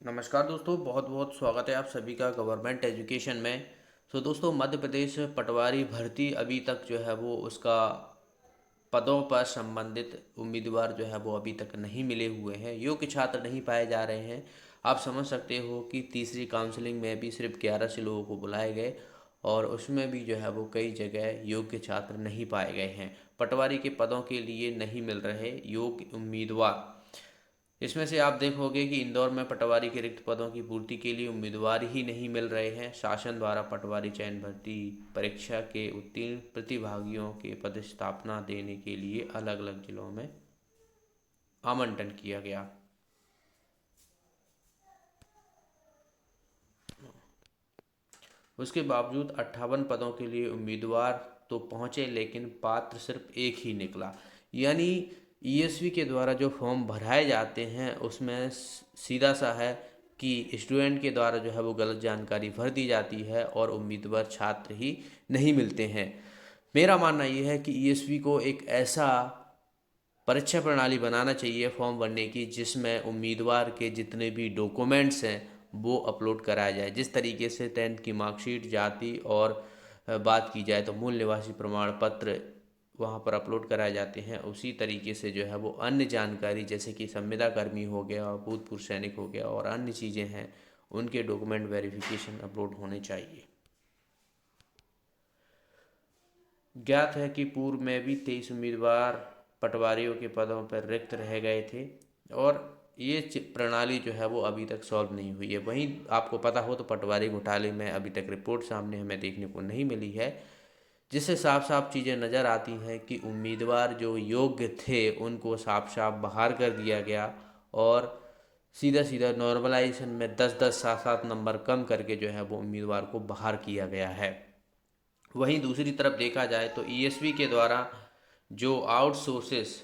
नमस्कार दोस्तों, बहुत बहुत स्वागत है आप सभी का गवर्नमेंट एजुकेशन में। दोस्तों, मध्य प्रदेश पटवारी भर्ती अभी तक जो है वो उसका पदों पर संबंधित उम्मीदवार जो है वो अभी तक नहीं मिले हुए हैं, योग्य छात्र नहीं पाए जा रहे हैं। आप समझ सकते हो कि तीसरी काउंसलिंग में भी सिर्फ 11 से लोगों को बुलाए गए और उसमें भी जो है वो कई जगह योग्य छात्र नहीं पाए गए हैं। पटवारी के पदों के लिए नहीं मिल रहे योग्य उम्मीदवार। इसमें से आप देखोगे कि इंदौर में पटवारी के रिक्त पदों की पूर्ति के लिए उम्मीदवार ही नहीं मिल रहे हैं। शासन द्वारा पटवारी चयन भर्ती परीक्षा के उत्तीर्ण प्रतिभागियों के पदस्थापना देने के लिए अलग अलग जिलों में आवंटन किया गया। उसके बावजूद 58 पदों के लिए उम्मीदवार तो पहुंचे, लेकिन पात्र सिर्फ एक ही निकला। यानी ईएसवी के द्वारा जो फॉर्म भराए जाते हैं उसमें सीधा सा है कि स्टूडेंट के द्वारा जो है वो गलत जानकारी भर दी जाती है और उम्मीदवार छात्र ही नहीं मिलते हैं। मेरा मानना ये है कि ईएसवी को एक ऐसा परीक्षा प्रणाली बनाना चाहिए फॉर्म भरने की, जिसमें उम्मीदवार के जितने भी डॉक्यूमेंट्स हैं वो अपलोड कराया जाए। जिस तरीके से 10th की मार्कशीट, जाति और बात की जाए तो मूल निवासी प्रमाण पत्र वहाँ पर अपलोड कराए जाते हैं, उसी तरीके से जो है वो अन्य जानकारी जैसे कि संविदा कर्मी हो गया, भूतपूर्व सैनिक हो गया और अन्य चीज़ें हैं, उनके डॉक्यूमेंट वेरिफिकेशन अपलोड होने चाहिए। ज्ञात है कि पूर्व में भी 23 उम्मीदवार पटवारियों के पदों पर रिक्त रह गए थे और ये प्रणाली जो है वो अभी तक सॉल्व नहीं हुई है। वहीं आपको पता हो तो पटवारी घोटाले में अभी तक रिपोर्ट सामने हमें देखने को नहीं मिली है, जिससे साफ साफ चीज़ें नज़र आती हैं कि उम्मीदवार जो योग्य थे उनको साफ साफ बाहर कर दिया गया और सीधा सीधा नॉर्मलाइजेशन में 10-10 7-7 नंबर कम करके जो है वो उम्मीदवार को बाहर किया गया है। वहीं दूसरी तरफ देखा जाए तो ईएसवी के द्वारा जो आउटसोर्सेस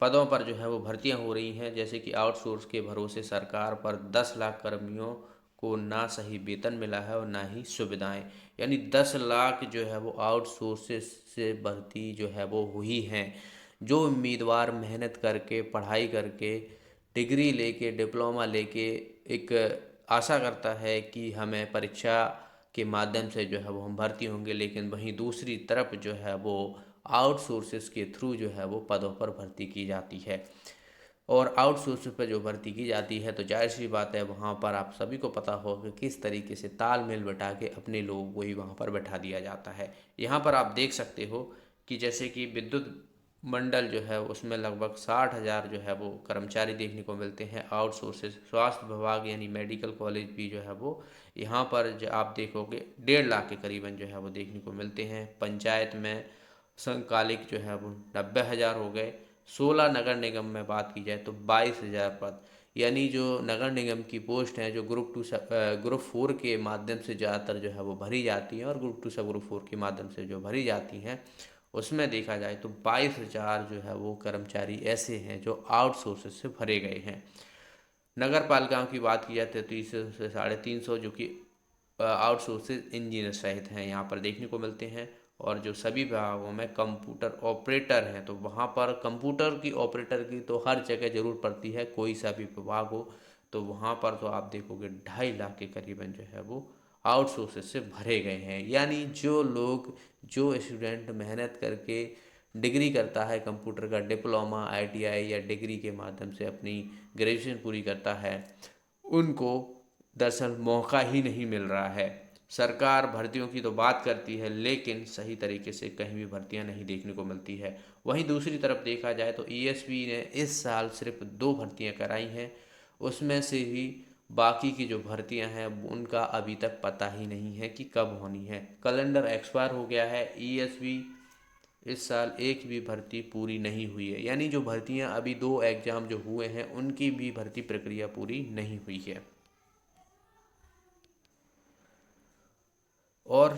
पदों पर जो है वो भर्तियां हो रही हैं, जैसे कि आउटसोर्स के भरोसे सरकार पर 10 लाख कर्मियों को ना सही वेतन मिला है और ना ही सुविधाएं। यानी 10 लाख जो है वो आउटसोर्सेस से भर्ती जो है वो हुई हैं। जो उम्मीदवार मेहनत करके, पढ़ाई करके, डिग्री लेके, डिप्लोमा लेके एक आशा करता है कि हमें परीक्षा के माध्यम से जो है वो हम भर्ती होंगे, लेकिन वहीं दूसरी तरफ जो है वो आउटसोर्सेस के थ्रू जो है वो पदों पर भर्ती की जाती है। और आउटसोर्स पर जो भर्ती की जाती है तो जाहिर सी बात है वहाँ पर आप सभी को पता होगा कि किस तरीके से तालमेल बैठा के अपने लोगों को ही वहाँ पर बैठा दिया जाता है। यहाँ पर आप देख सकते हो कि जैसे कि विद्युत मंडल जो है उसमें लगभग 60,000 जो है वो कर्मचारी देखने को मिलते हैं आउटसोर्सेस। स्वास्थ्य विभाग यानी मेडिकल कॉलेज भी जो है वो यहाँ पर जो आप देखोगे 1.5 लाख के करीबन जो है वो देखने को मिलते हैं। पंचायत में संकालिक जो है वो 90,000 हो गए। 16 नगर निगम में बात की जाए तो 22,000 पद, यानी जो नगर निगम की पोस्ट हैं जो ग्रुप 4 के माध्यम से ज़्यादातर जो है वो भरी जाती हैं और ग्रुप 2 सब ग्रुप 4 के माध्यम से जो भरी जाती हैं, उसमें देखा जाए तो 22,000 जो है वो कर्मचारी ऐसे हैं जो आउटसोर्सेस से भरे गए हैं। नगर पालिकाओं की बात की जाए तो 300 से 350 जो कि आउटसोर्सेज इंजीनियर सहित हैं यहाँ पर देखने को मिलते हैं। और जो सभी विभागों में कंप्यूटर ऑपरेटर हैं तो वहाँ पर कंप्यूटर की ऑपरेटर की तो हर जगह ज़रूरत पड़ती है, कोई सा भी विभाग हो तो वहाँ पर तो आप देखोगे 2.5 लाख के करीबन जो है वो आउटसोर्सेज से भरे गए हैं। यानी जो लोग, जो स्टूडेंट मेहनत करके डिग्री करता है, कंप्यूटर का डिप्लोमा, आईटीआई या डिग्री के माध्यम से अपनी ग्रेजुएशन पूरी करता है, उनको दरअसल मौका ही नहीं मिल रहा है। सरकार भर्तियों की तो बात करती है लेकिन सही तरीके से कहीं भी भर्तियां नहीं देखने को मिलती है। वहीं दूसरी तरफ देखा जाए तो ईएसपी ने इस साल सिर्फ 2 भर्तियां कराई हैं, उसमें से ही बाकी की जो भर्तियां हैं उनका अभी तक पता ही नहीं है कि कब होनी है। कैलेंडर एक्सपायर हो गया है, ईएसपी इस साल एक भी भर्ती पूरी नहीं हुई है। यानी जो भर्तियां अभी 2 एग्ज़ाम जो हुए हैं उनकी भी भर्ती प्रक्रिया पूरी नहीं हुई है। और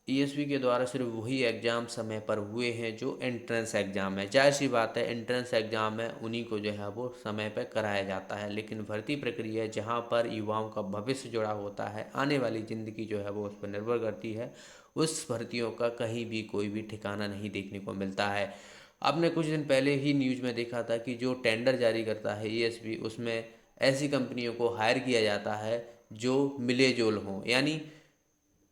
ईएसवी के द्वारा सिर्फ वही एग्ज़ाम समय पर हुए हैं जो एंट्रेंस एग्ज़ाम है। जाहिर सी बात है एंट्रेंस एग्ज़ाम है उन्हीं को जो है वो समय पर कराया जाता है, लेकिन भर्ती प्रक्रिया जहाँ पर युवाओं का भविष्य जुड़ा होता है, आने वाली ज़िंदगी जो है वो उस पर निर्भर करती है, उस भर्तियों का कहीं भी कोई भी ठिकाना नहीं देखने को मिलता है। आपने कुछ दिन पहले ही न्यूज़ में देखा था कि जो टेंडर जारी करता है ईएसबी, उसमें ऐसी कंपनियों को हायर किया जाता है जो मिले जुल हों, यानी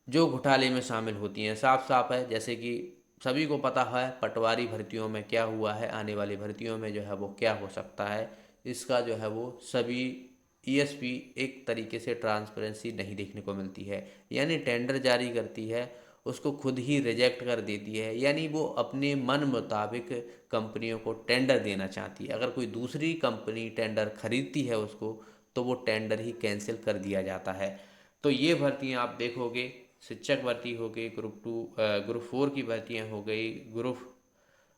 जो घोटाले में शामिल होती हैं। साफ साफ है, जैसे कि सभी को पता है पटवारी भर्तियों में क्या हुआ है, आने वाली भर्तियों में जो है वो क्या हो सकता है, इसका जो है वो सभी ईएसपी एक तरीके से ट्रांसपेरेंसी नहीं देखने को मिलती है। यानी टेंडर जारी करती है, उसको खुद ही रिजेक्ट कर देती है, यानी वो अपने मन मुताबिक कंपनियों को टेंडर देना चाहती है। अगर कोई दूसरी कंपनी टेंडर खरीदती है उसको, तो वो टेंडर ही कैंसिल कर दिया जाता है। तो ये भर्तियाँ आप देखोगे, शिक्षक भर्ती हो गई, ग्रुप 4 की भर्तियाँ हो गई, ग्रुप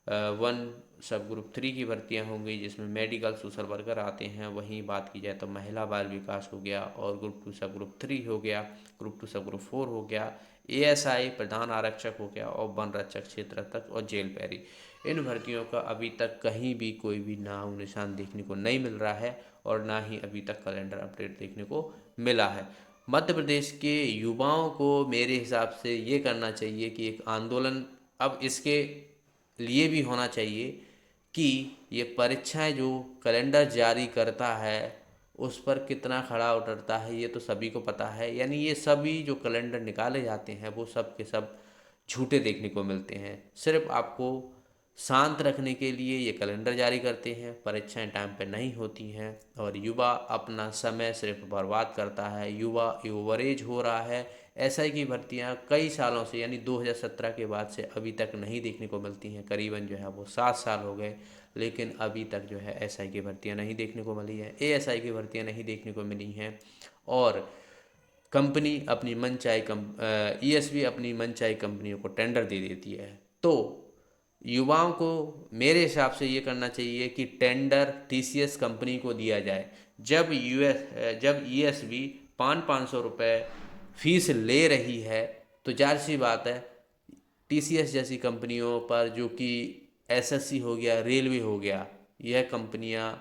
1 सब ग्रुप 3 की भर्तियाँ हो गई जिसमें मेडिकल सोशल वर्कर आते हैं। वहीं बात की जाए तो महिला बाल विकास हो गया, और ग्रुप 2 सब ग्रुप 3 हो गया, ग्रुप 2 सब ग्रुप 4 हो गया, एएसआई प्रधान आरक्षक हो गया, और वन रक्षक क्षेत्र तक, और जेल पैरी। इन भर्तियों का अभी तक कहीं भी कोई भी नाम निशान देखने को नहीं मिल रहा है, और ना ही अभी तक कैलेंडर अपडेट देखने को मिला है। मध्य प्रदेश के युवाओं को मेरे हिसाब से ये करना चाहिए कि एक आंदोलन अब इसके लिए भी होना चाहिए कि ये परीक्षाएं जो कैलेंडर जारी करता है उस पर कितना खड़ा उतरता है, ये तो सभी को पता है। यानी ये सभी जो कैलेंडर निकाले जाते हैं वो सब के सब झूठे देखने को मिलते हैं। सिर्फ आपको शांत रखने के लिए ये कैलेंडर जारी करते हैं, परीक्षाएं टाइम पे नहीं होती हैं, और युवा अपना समय सिर्फ बर्बाद करता है। युवा ओवरेज हो रहा है। एसआई की भर्तियां कई सालों से, यानी 2017 के बाद से अभी तक नहीं देखने को मिलती हैं। करीबन जो है वो 7 साल हो गए, लेकिन अभी तक जो है एसआई की भर्तियां नहीं देखने को मिली हैं, एएसआई की भर्तियां नहीं देखने को मिली हैं। और कंपनी अपनी मनचाही ईएसबी अपनी मनचाही कंपनियों को टेंडर दे देती है। तो युवाओं को मेरे हिसाब से ये करना चाहिए कि टेंडर टीसीएस कंपनी को दिया जाए। जब ईएसबी 500-500 रुपये फीस ले रही है, तो जाहिर सी बात है टीसीएस जैसी कंपनियों पर, जो कि एसएससी हो गया, रेलवे हो गया, यह कंपनियां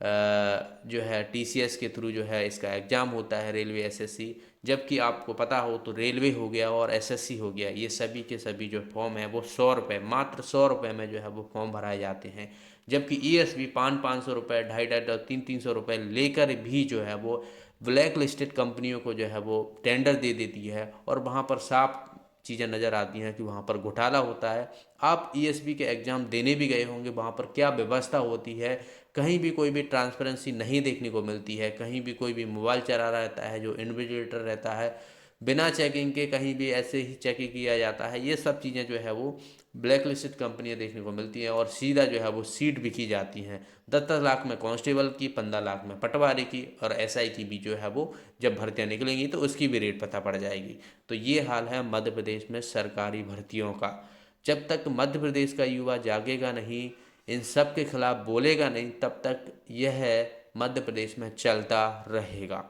जो है टीसीएस के थ्रू जो है इसका एग्ज़ाम होता है, रेलवे एसएससी। जबकि आपको पता हो तो रेलवे हो गया और एसएससी हो गया, ये सभी के सभी जो फॉर्म है वो 100 रुपये, मात्र 100 रुपये में जो है वो फॉर्म भराए जाते हैं। जबकि ईएसबी 500-500 रुपये, 250-250, 300-300 रुपये लेकर भी जो है वो ब्लैक लिस्टेड कंपनियों को जो है वो टेंडर दे देती है, और वहाँ पर साफ चीज़ें नज़र आती हैं कि वहाँ पर घोटाला होता है। आप ईएसबी के एग्ज़ाम देने भी गए होंगे, वहाँ पर क्या व्यवस्था होती है, कहीं भी कोई भी ट्रांसपेरेंसी नहीं देखने को मिलती है। कहीं भी कोई भी मोबाइल चला रहा रहता है, जो इन्विजिलेटर रहता है, बिना चेकिंग के कहीं भी ऐसे ही चेकिंग किया जाता है। ये सब चीज़ें जो है वो ब्लैक लिस्टेड कंपनियाँ देखने को मिलती हैं, और सीधा जो है वो सीट बिकी जाती हैं। 10-10 लाख में कांस्टेबल की, 15 लाख में पटवारी की, और एसआई की भी जो है वो जब भर्तियाँ निकलेंगी तो उसकी भी रेट पता पड़ जाएगी। तो ये हाल है मध्य प्रदेश में सरकारी भर्तियों का। जब तक मध्य प्रदेश का युवा जागेगा नहीं, इन सब के खिलाफ बोलेगा नहीं, तब तक यह मध्य प्रदेश में चलता रहेगा।